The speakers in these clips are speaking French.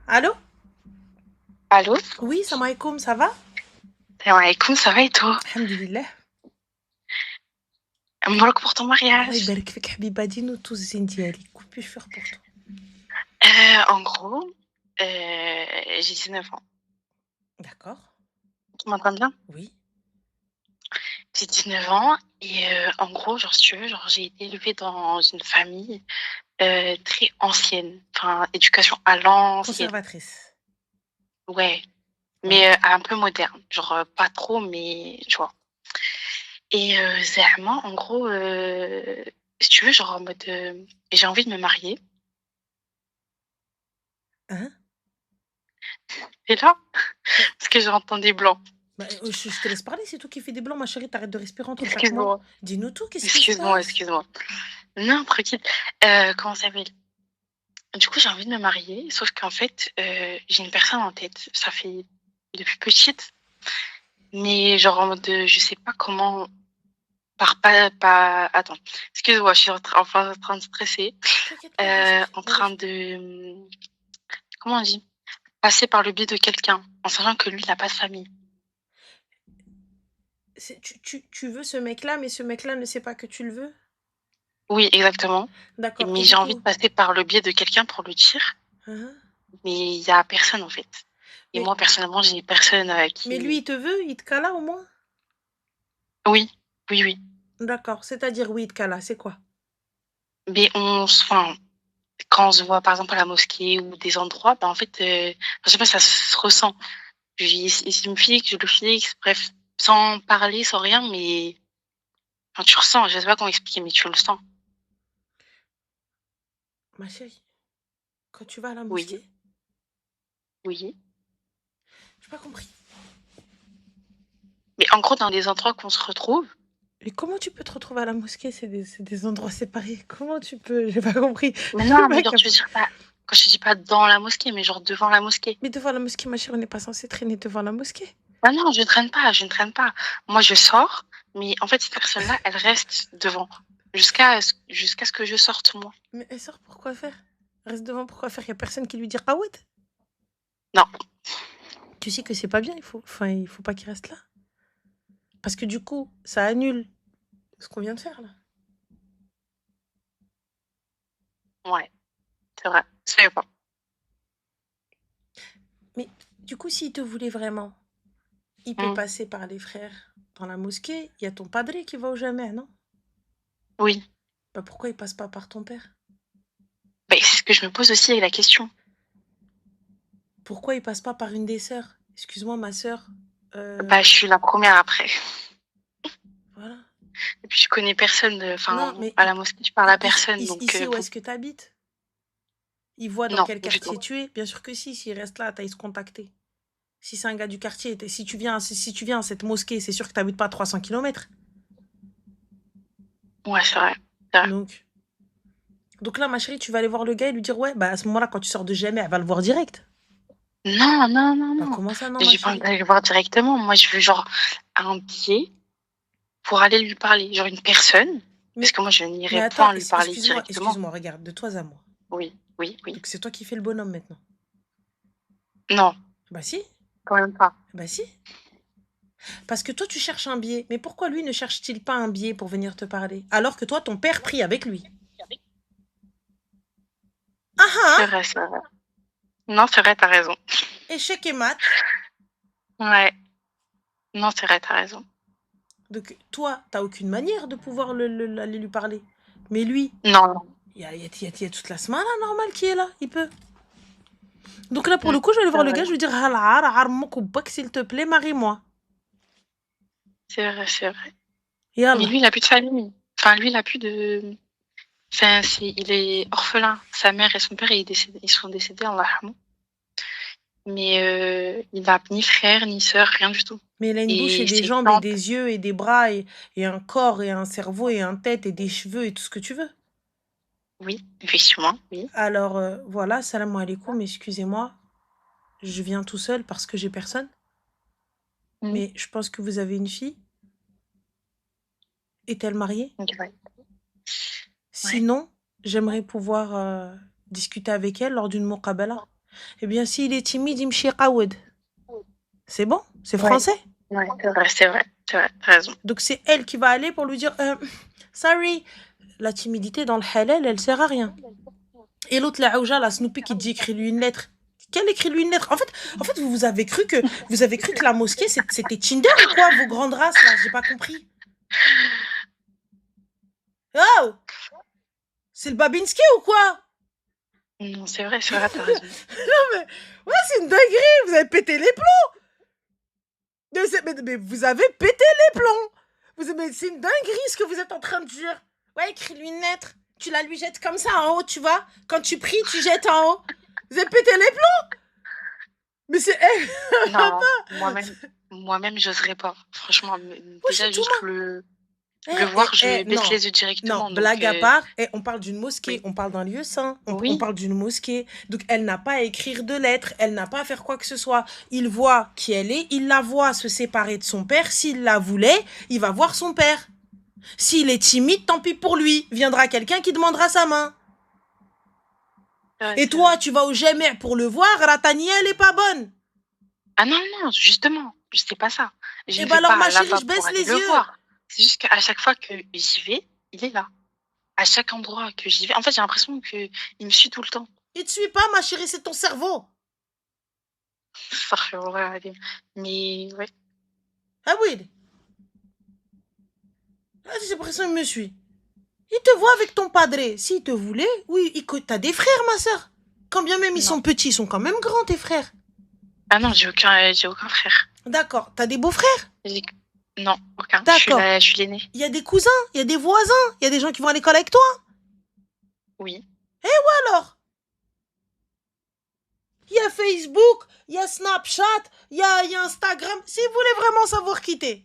Allô? Allô? Oui, salam alaikum, ça va? Salam alaikum, ça va et toi? Alhamdulillah. Mbarak pour ton Allah mariage. يبارك فيك حبيبة دينو tous زين ديالي. Que puis-je faire pour toi? En gros, j'ai 19 ans. D'accord. Tu m'entends bien? Oui. J'ai 19 ans et en gros, genre, si tu veux, genre, j'ai été élevée dans une famille très ancienne. Enfin, éducation à l'ancienne. Conservatrice. Ouais, Ouais. mais un peu moderne. Genre, pas trop, mais tu vois. Et Zahma, en gros, si tu veux, genre, en mode, j'ai envie de me marier. Hein? Et là, Mais, parce que j'entends des blancs. bah, je te laisse parler, c'est toi qui fais des blancs, ma chérie, t'arrêtes de respirer entre chaque mot. Excuse-moi, Dis-nous tout, qu'est-ce qui se excuse-moi, passe? excuse-moi. Non, tranquille. Comment ça s'appelle? Du coup, j'ai envie de me marier, sauf qu'en fait, j'ai une personne en tête. Ça fait depuis petite, mais genre en mode, je sais pas comment. Pas. Attends, excuse-moi, je suis enfin, en train de stresser. T'inquiète pas, respire. En train de. Comment on dit? Passer par le biais de quelqu'un, en sachant que lui, il n'a pas de famille. Tu veux ce mec-là, mais ce mec-là ne sait pas que tu le veux? Oui, exactement. D'accord. Et Mais du j'ai envie de coup, passer par le biais de quelqu'un pour le dire, hein? mais il y a personne en fait. Et Mais, moi, personnellement, j'ai personne mais lui, qui. il te veut, il te cala au moins? Oui, oui, oui. D'accord. C'est-à-dire, oui, il te cala, c'est quoi? Mais enfin, quand on se voit par exemple à la mosquée ou des endroits, bah en fait, je sais pas, ça se ressent. Il me fixe, je le fixe, bref, sans parler, sans rien, mais enfin, tu ressens. Je sais pas comment expliquer, mais tu le sens. Ma chérie, quand tu vas à la Oui, mosquée, oui. j'ai pas compris. Mais en gros, dans des endroits qu'on se retrouve. Mais comment tu peux te retrouver à la mosquée? C'est des endroits séparés. Comment tu peux? J'ai pas compris. Mais J'ai non, pas mais genre, tu capté. veux dire pas. Quand je dis pas dans la mosquée, mais genre devant la mosquée. Mais devant la mosquée, ma chérie, on n'est pas censé traîner devant la mosquée. Ah non, je ne traîne pas, je ne traîne pas. Moi, je sors, mais en fait, cette personne-là, elle reste devant jusqu'à ce que je sorte, moi. Mais elle sort pour quoi faire? Reste devant pour quoi faire? Y a personne qui lui dit ah ouais. Non, Tu sais que c'est pas bien. Il faut pas qu'il reste là. Parce que du coup, ça annule ce qu'on vient de faire là. ouais, c'est vrai. C'est pas. Mais du coup, s'il te voulait vraiment, il peut Mm. passer par les frères dans la mosquée. Il y a ton padré qui va au jamais, non? Oui. Bah pourquoi il passe pas par ton père? Bah, c'est ce que je me pose aussi avec la question. Pourquoi il passe pas par une des sœurs? Excuse-moi, ma sœur. Bah, je suis la première après. Voilà. Et puis, je connais personne, Non, enfin, mais à la mosquée, je parle à personne, il donc, sait où est-ce que tu habites. Il voit dans non, quel du tout. quartier tu es. Bien sûr que si, s'il reste là, t'as à se contacter. Si c'est un gars du quartier, si tu viens à cette mosquée, c'est sûr que t'habites pas à 300 kilomètres. Ouais, c'est vrai. C'est vrai. Donc là, ma chérie, tu vas aller voir le gars et lui dire, ouais, bah à ce moment-là, quand tu sors de jamais, elle va le voir direct. Non, non, non, Bah non. comment ça, non, ma J'ai pas envie chérie? d'aller le voir directement. Moi, je veux genre un billet pour aller lui parler. Genre une personne, parce Mais, que moi, je mais n'irai attends, point lui parler excuse-moi, directement. excuse-moi, regarde, de toi à moi. Oui, oui, oui. Donc c'est toi qui fais le bonhomme maintenant. Non, Bah si, quand même pas. bah si. Parce que toi, tu cherches un billet. Mais pourquoi lui ne cherche-t-il pas un billet pour venir te parler? Alors que toi, ton père prie avec lui. Ah C'est ah! vrai, c'est vrai. Non, c'est vrai, t'as raison. Échec et mat. Ouais. Non, c'est vrai, t'as raison. Donc toi, t'as aucune manière de pouvoir aller lui parler. Mais lui, Non, non. il y a toute la semaine normale qui est là. Il peut. Donc là, pour Mm, le coup, je vais aller c'est voir le vrai, gars, je vais lui dire Halar, Harmouk ou Bak, s'il te plaît, marie-moi. c'est vrai, c'est vrai. Mais Yallah. lui, il a plus de famille. Enfin, lui, il a plus de. Enfin, il est orphelin. Sa mère et son père, ils sont décédés en rahmou. Mais il n'a ni frère, ni sœur, rien du tout. Mais il a une bouche et Et des ses jambes et tantes, des yeux et des bras et un corps et un cerveau et une tête et des cheveux et tout ce que tu veux. oui, effectivement, oui. Alors voilà, salam alaikum, excusez-moi, je viens tout seul parce que j'ai personne. Mm. Mais je pense que vous avez une fille. Est-elle mariée? Donc, ouais. Ouais. Sinon, j'aimerais pouvoir discuter avec elle lors d'une muqabala. Eh bien, s'il est timide, il me chie Qaoud. C'est bon? C'est Ouais, français? ouais, t'as raison. Donc, c'est elle qui va aller pour lui dire sorry. La timidité dans le halal, elle sert à rien. Et l'autre, la Aouja, la Snoopy qui dit écris-lui une lettre. Quelle écrit-lui une lettre? En fait, vous avez cru que la mosquée, c'était Tinder ou quoi, vos grandes races, là? J'ai pas compris. Oh! C'est le Babinski ou quoi? Non, c'est vrai, t'as raison. Non, mais ouais, c'est une dinguerie. Vous avez pété les plombs. Mais vous avez pété les plombs. Mais c'est une dinguerie ce que vous êtes en train de dire. Ouais, écris-lui une lettre. Tu la lui jettes comme ça en haut, tu vois. Quand tu pries, tu jettes en haut. Vous avez pété les plombs. Mais c'est... Non, moi-même, j'oserais pas. Franchement, déjà, juste le voir, je baisse non. les yeux directement. Non, blague à Donc, part, on parle d'une mosquée, oui. on parle d'un lieu saint, on Oui. parle d'une mosquée. Donc, elle n'a pas à écrire de lettres, elle n'a pas à faire quoi que ce soit. Il voit qui elle est, il la voit se séparer de son père. S'il la voulait, il va voir son père. S'il est timide, tant pis pour lui. Viendra quelqu'un qui demandera sa main. Ouais, et toi, tu vas au Jémer pour le voir, Ratania, elle est pas bonne. Ah non, justement, c'est pas ça. Et bah alors, ma chérie, je baisse les yeux. C'est juste qu'à chaque fois que j'y vais, il est là. À chaque endroit que j'y vais. En fait, j'ai l'impression qu'il me suit tout le temps. Il te suit pas, ma chérie, c'est ton cerveau. Mais ouais. Ah oui. J'ai l'impression qu'il me suit. Il te voit avec ton padré. S'il te voulait, oui, t'as des frères, ma soeur. Quand bien même ils sont petits, ils sont quand même grands, tes frères. Ah non, j'ai aucun frère. D'accord. T'as des beaux-frères? Non, aucun. D'accord. Je suis l'aînée. Il y a des cousins, il y a des voisins, il y a des gens qui vont à l'école avec toi. Oui. Et où alors? Il y a Facebook, il y a Snapchat, il y a Instagram. Si vous voulez vraiment savoir qui t'es.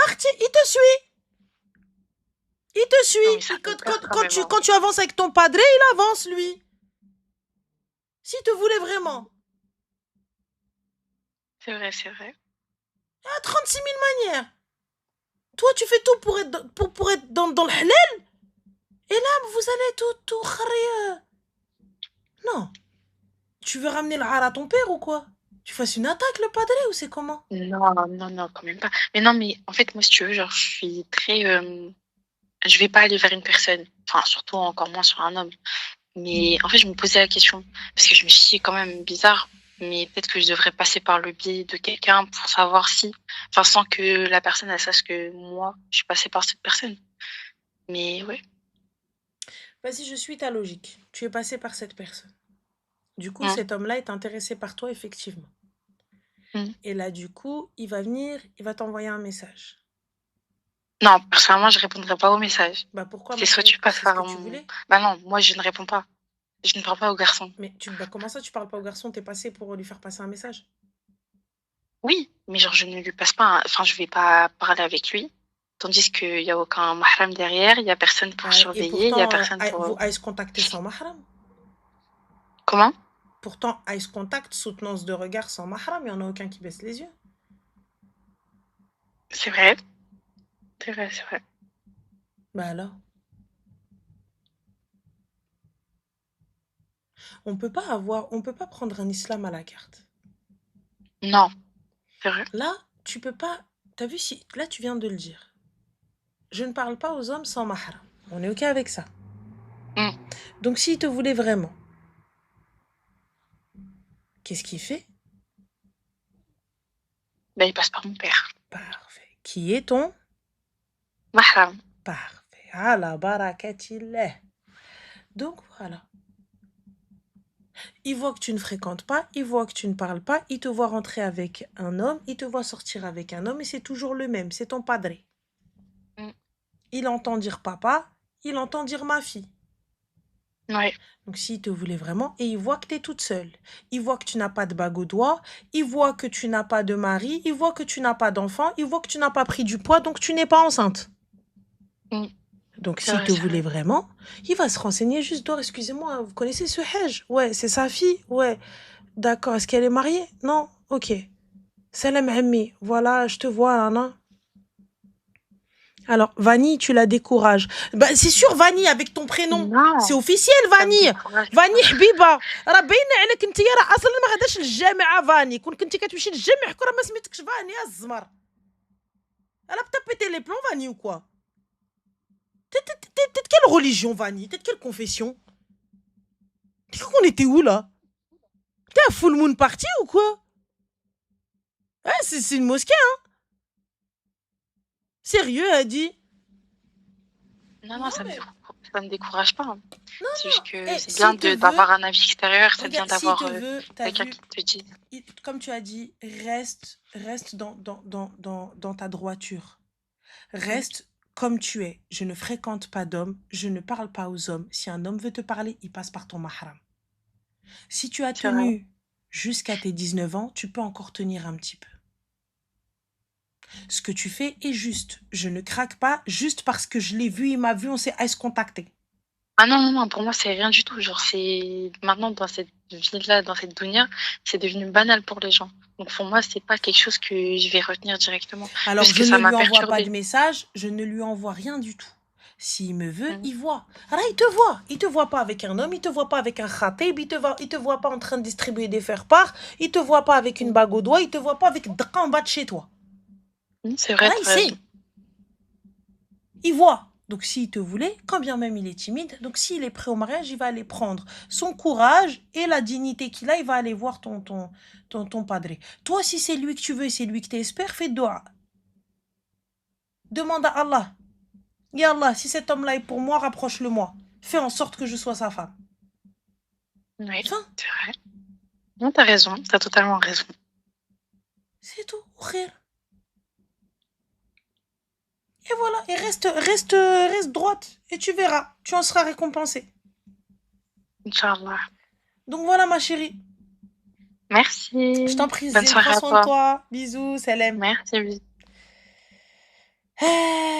Arti, il te suit. Il te suit. Non, quand tu avances avec ton padré, il avance, lui. S'il te voulait vraiment. C'est vrai. Il y a 36 000 manières. Toi, tu fais tout pour être dans le halal. Et là, vous allez tout kharriya. Non. Tu veux ramener le har à ton père ou quoi? Tu fasses une attaque, le padré, ou c'est comment? Non, quand même pas. Mais non, mais en fait, moi, si tu veux, genre, je suis très... je vais pas aller vers une personne. Enfin, surtout encore moins sur un homme. Mais en fait, je me posais la question. Parce que je me suis dit, quand même, bizarre. Mais peut-être que je devrais passer par le biais de quelqu'un pour savoir si... Enfin, sans que la personne, elle sache que moi, je suis passée par cette personne. Mais ouais. Vas-y, je suis ta logique. Tu es passé par cette personne. Du coup, cet homme-là est intéressé par toi, effectivement. Et là, du coup, il va venir, il va t'envoyer un message. Non, personnellement, je répondrai pas au message. Bah pourquoi? C'est soit tu passes par tu voulais. Bah non, moi, je ne réponds pas. Je ne parle pas au garçon. Mais comment ça, tu parles pas au garçon? T'es passé pour lui faire passer un message? Oui, mais genre, je ne lui passe pas... Enfin, je vais pas parler avec lui. Tandis qu'il n'y a aucun mahram derrière, il n'y a personne pour surveiller, il n'y a personne pour... Vous ice contacter sans mahram? Comment? Pourtant, ice contact, soutenance de regard sans mahram, il n'y en a aucun qui baisse les yeux. C'est vrai. Bah alors? On peut pas prendre un islam à la carte. Non, c'est vrai. Là, tu peux pas... T'as vu, là, tu viens de le dire. Je ne parle pas aux hommes sans mahram. On est OK avec ça. Donc, s'il te voulait vraiment, qu'est-ce qu'il fait? Ben, il passe par mon père. Parfait. Qui est ton? Mahram. Parfait. Ala barakatillah. Donc, voilà. Il voit que tu ne fréquentes pas, il voit que tu ne parles pas, il te voit rentrer avec un homme, il te voit sortir avec un homme et c'est toujours le même, c'est ton padré. Il entend dire papa, il entend dire ma fille. Ouais. Donc s'il te voulait vraiment, et il voit que tu es toute seule, il voit que tu n'as pas de bague au doigt, il voit que tu n'as pas de mari, il voit que tu n'as pas d'enfant, il voit que tu n'as pas pris du poids, donc tu n'es pas enceinte. Donc s'il te voulait vraiment, il va se renseigner juste d'or, excusez-moi, vous connaissez ce Hajj? Ouais, c'est sa fille? Ouais. D'accord, est-ce qu'elle est mariée? Non? Ok. Salam Ammi, voilà, je te vois, Anna. Alors, Vanille, tu la décourages. Bah, c'est sûr, Vanille, avec ton prénom. C'est Non, officiel, ça me Vanille. décourage Vanille pas. حبيبه راه باينه عليك انت راه اصلا ما غاداش للجامعه فاني كنتي كتمشي للجامع كون راه ما سميتكش فاني يا الزمر elle a peut-être pété les plombs Vanille ou quoi t'es de quelle religion Vanille t'es de quelle confession t'es cru qu'on était où là t'es à full moon party ou quoi ouais, c'est une mosquée hein sérieux elle dit Non, non ça mais me décourage pas, hein. C'est juste que eh, c'est bien s'il te d'avoir veut un avis extérieur, c'est bien regarde s'il te d'avoir veut t'as quelqu'un vu qui te dit. comme tu as dit, reste dans ta droiture. Mm. Reste comme tu es. Je ne fréquente pas d'hommes, je ne parle pas aux hommes. Si un homme veut te parler, il passe par ton mahram. Si tu as C'est vrai. tenu jusqu'à tes 19 ans, tu peux encore tenir un petit peu. Ce que tu fais est juste. Je ne craque pas juste parce que je l'ai vu, il m'a vu, on s'est contacté. Ah non, pour moi, c'est rien du tout. Genre, c'est maintenant dans cette vie-là, dans cette dunya, c'est devenu banal pour les gens. Donc pour moi, c'est pas quelque chose que je vais retenir directement. Alors, Juste je que ne ça m'a lui envoie pas de perturbée. message, je ne lui envoie rien du tout. S'il me veut, Mm. il voit. Alors, il te voit. Il te voit pas avec un homme, il te voit pas avec un khatib, il te voit pas en train de distribuer des faire-part, il te voit pas avec une Mm. bague au doigt, il te voit pas avec Dqa en bas de chez toi. C'est vrai, Alors, il t'as raison. sait. Il voit. Donc, s'il te voulait, quand bien même il est timide, donc s'il est prêt au mariage, il va aller prendre son courage et la dignité qu'il a, il va aller voir ton padré. Toi, si c'est lui que tu veux et c'est lui que tu espères, fais doigt. Demande à Allah. Ya Allah, si cet homme-là est pour moi, rapproche-le-moi. Fais en sorte que je sois sa femme. Oui, Fin. c'est vrai. Non, t'as raison, t'as totalement raison. C'est tout. Khir. Et voilà. Et reste droite. Et tu verras. Tu en seras récompensée. Inch'Allah. Donc voilà, ma chérie. Merci. Je t'en prie, Bonne Zé. Prends soirée à soin de toi. toi. Bisous. Salam. Merci. Ah.